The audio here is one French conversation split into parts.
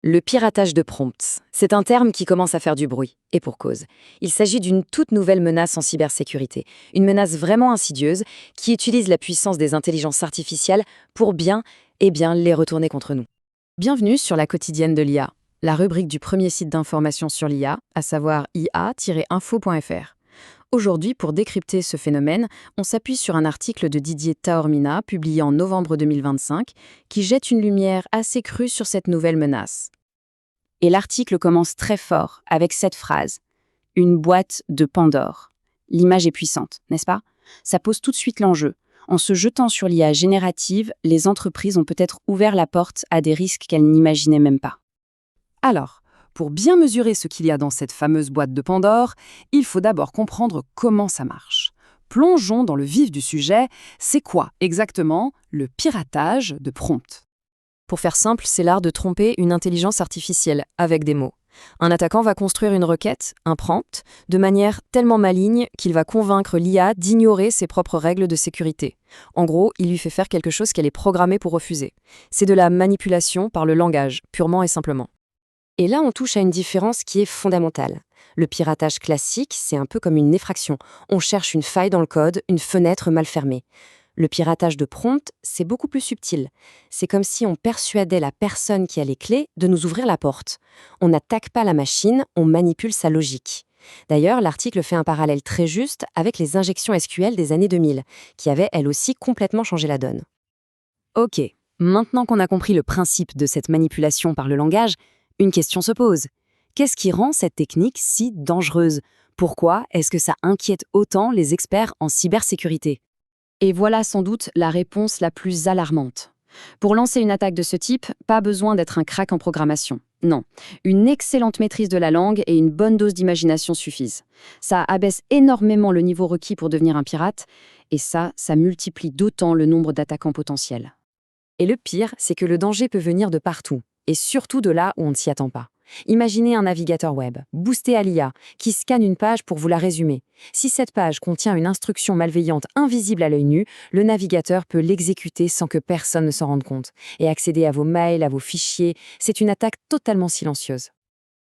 Le piratage de prompts, c'est un terme qui commence à faire du bruit, et pour cause. Il s'agit d'une toute nouvelle menace en cybersécurité, une menace vraiment insidieuse qui utilise la puissance des intelligences artificielles pour bien les retourner contre nous. Bienvenue sur la quotidienne de l'IA, la rubrique du premier site d'information sur l'IA, à savoir ia-info.fr. Aujourd'hui, pour décrypter ce phénomène, on s'appuie sur un article de Didier Taormina, publié en novembre 2025, qui jette une lumière assez crue sur cette nouvelle menace. Et l'article commence très fort, avec cette phrase « Une boîte de Pandore ». L'image est puissante, n'est-ce pas? Ça pose tout de suite l'enjeu. En se jetant sur l'IA générative, les entreprises ont peut-être ouvert la porte à des risques qu'elles n'imaginaient même pas. Alors, pour bien mesurer ce qu'il y a dans cette fameuse boîte de Pandore, il faut d'abord comprendre comment ça marche. Plongeons dans le vif du sujet, c'est quoi exactement le piratage de prompts? Pour faire simple, c'est l'art de tromper une intelligence artificielle avec des mots. Un attaquant va construire une requête, un prompt, de manière tellement maligne qu'il va convaincre l'IA d'ignorer ses propres règles de sécurité. En gros, il lui fait faire quelque chose qu'elle est programmée pour refuser. C'est de la manipulation par le langage, purement et simplement. Et là, on touche à une différence qui est fondamentale. Le piratage classique, c'est un peu comme une effraction. On cherche une faille dans le code, une fenêtre mal fermée. Le piratage de prompt, c'est beaucoup plus subtil. C'est comme si on persuadait la personne qui a les clés de nous ouvrir la porte. On n'attaque pas la machine, on manipule sa logique. D'ailleurs, l'article fait un parallèle très juste avec les injections SQL des années 2000, qui avaient elles aussi complètement changé la donne. Ok, maintenant qu'on a compris le principe de cette manipulation par le langage, une question se pose. Qu'est-ce qui rend cette technique si dangereuse? Pourquoi est-ce que ça inquiète autant les experts en cybersécurité? Et voilà sans doute la réponse la plus alarmante. Pour lancer une attaque de ce type, pas besoin d'être un crack en programmation. Non, une excellente maîtrise de la langue et une bonne dose d'imagination suffisent. Ça abaisse énormément le niveau requis pour devenir un pirate, et ça multiplie d'autant le nombre d'attaquants potentiels. Et le pire, c'est que le danger peut venir de partout, et surtout de là où on ne s'y attend pas. Imaginez un navigateur web, boosté à l'IA, qui scanne une page pour vous la résumer. Si cette page contient une instruction malveillante invisible à l'œil nu, le navigateur peut l'exécuter sans que personne ne s'en rende compte. Et accéder à vos mails, à vos fichiers, c'est une attaque totalement silencieuse.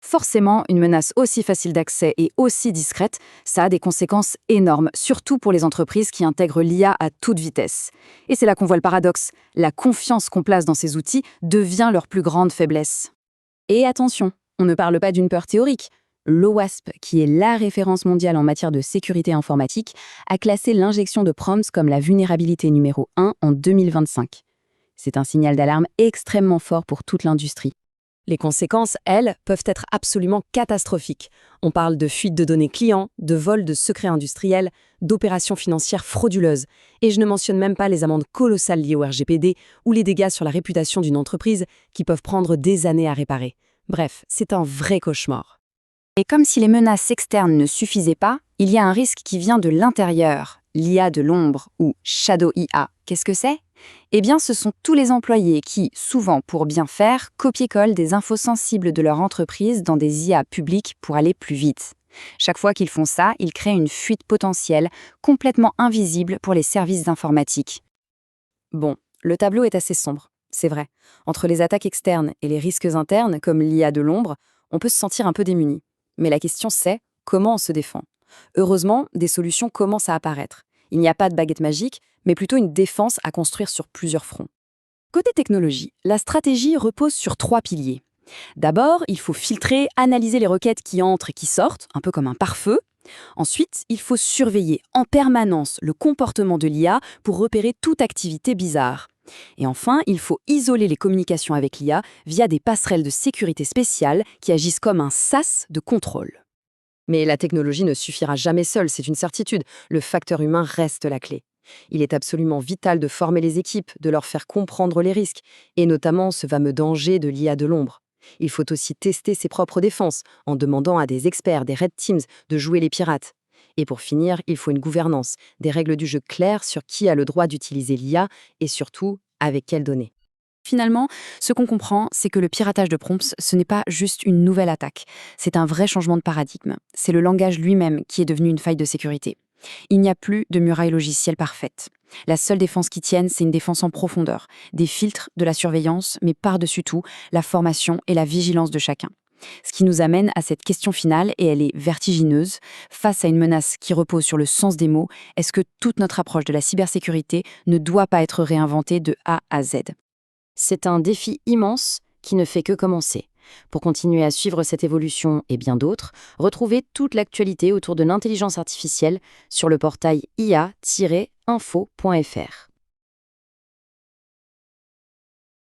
Forcément, une menace aussi facile d'accès et aussi discrète, ça a des conséquences énormes, surtout pour les entreprises qui intègrent l'IA à toute vitesse. Et c'est là qu'on voit le paradoxe. La confiance qu'on place dans ces outils devient leur plus grande faiblesse. Et attention, on ne parle pas d'une peur théorique. L'OWASP, qui est la référence mondiale en matière de sécurité informatique, a classé l'injection de prompts comme la vulnérabilité numéro 1 en 2025. C'est un signal d'alarme extrêmement fort pour toute l'industrie. Les conséquences, elles, peuvent être absolument catastrophiques. On parle de fuite de données clients, de vol de secrets industriels, d'opérations financières frauduleuses. Et je ne mentionne même pas les amendes colossales liées au RGPD ou les dégâts sur la réputation d'une entreprise qui peuvent prendre des années à réparer. Bref, c'est un vrai cauchemar. Et comme si les menaces externes ne suffisaient pas, il y a un risque qui vient de l'intérieur, l'IA de l'ombre ou Shadow IA. Qu'est-ce que c'est? Eh bien, ce sont tous les employés qui, souvent pour bien faire, copient-collent des infos sensibles de leur entreprise dans des IA publiques pour aller plus vite. Chaque fois qu'ils font ça, ils créent une fuite potentielle, complètement invisible pour les services informatiques. Bon, le tableau est assez sombre, c'est vrai. Entre les attaques externes et les risques internes, comme l'IA de l'ombre, on peut se sentir un peu démuni. Mais la question c'est, comment on se défend? Heureusement, des solutions commencent à apparaître. Il n'y a pas de baguette magique, mais plutôt une défense à construire sur plusieurs fronts. Côté technologie, la stratégie repose sur 3 piliers. D'abord, il faut filtrer, analyser les requêtes qui entrent et qui sortent, un peu comme un pare-feu. Ensuite, il faut surveiller en permanence le comportement de l'IA pour repérer toute activité bizarre. Et enfin, il faut isoler les communications avec l'IA via des passerelles de sécurité spéciales qui agissent comme un sas de contrôle. Mais la technologie ne suffira jamais seule, c'est une certitude. Le facteur humain reste la clé. Il est absolument vital de former les équipes, de leur faire comprendre les risques, et notamment ce fameux danger de l'IA de l'ombre. Il faut aussi tester ses propres défenses, en demandant à des experts, des Red Teams, de jouer les pirates. Et pour finir, il faut une gouvernance, des règles du jeu claires sur qui a le droit d'utiliser l'IA, et surtout, avec quelles données. Finalement, ce qu'on comprend, c'est que le piratage de prompts, ce n'est pas juste une nouvelle attaque. C'est un vrai changement de paradigme. C'est le langage lui-même qui est devenu une faille de sécurité. Il n'y a plus de muraille logicielle parfaite. La seule défense qui tienne, c'est une défense en profondeur, des filtres, de la surveillance, mais par-dessus tout, la formation et la vigilance de chacun. Ce qui nous amène à cette question finale, et elle est vertigineuse. Face à une menace qui repose sur le sens des mots, est-ce que toute notre approche de la cybersécurité ne doit pas être réinventée de A à Z? C'est un défi immense qui ne fait que commencer. Pour continuer à suivre cette évolution et bien d'autres, retrouvez toute l'actualité autour de l'intelligence artificielle sur le portail ia-info.fr.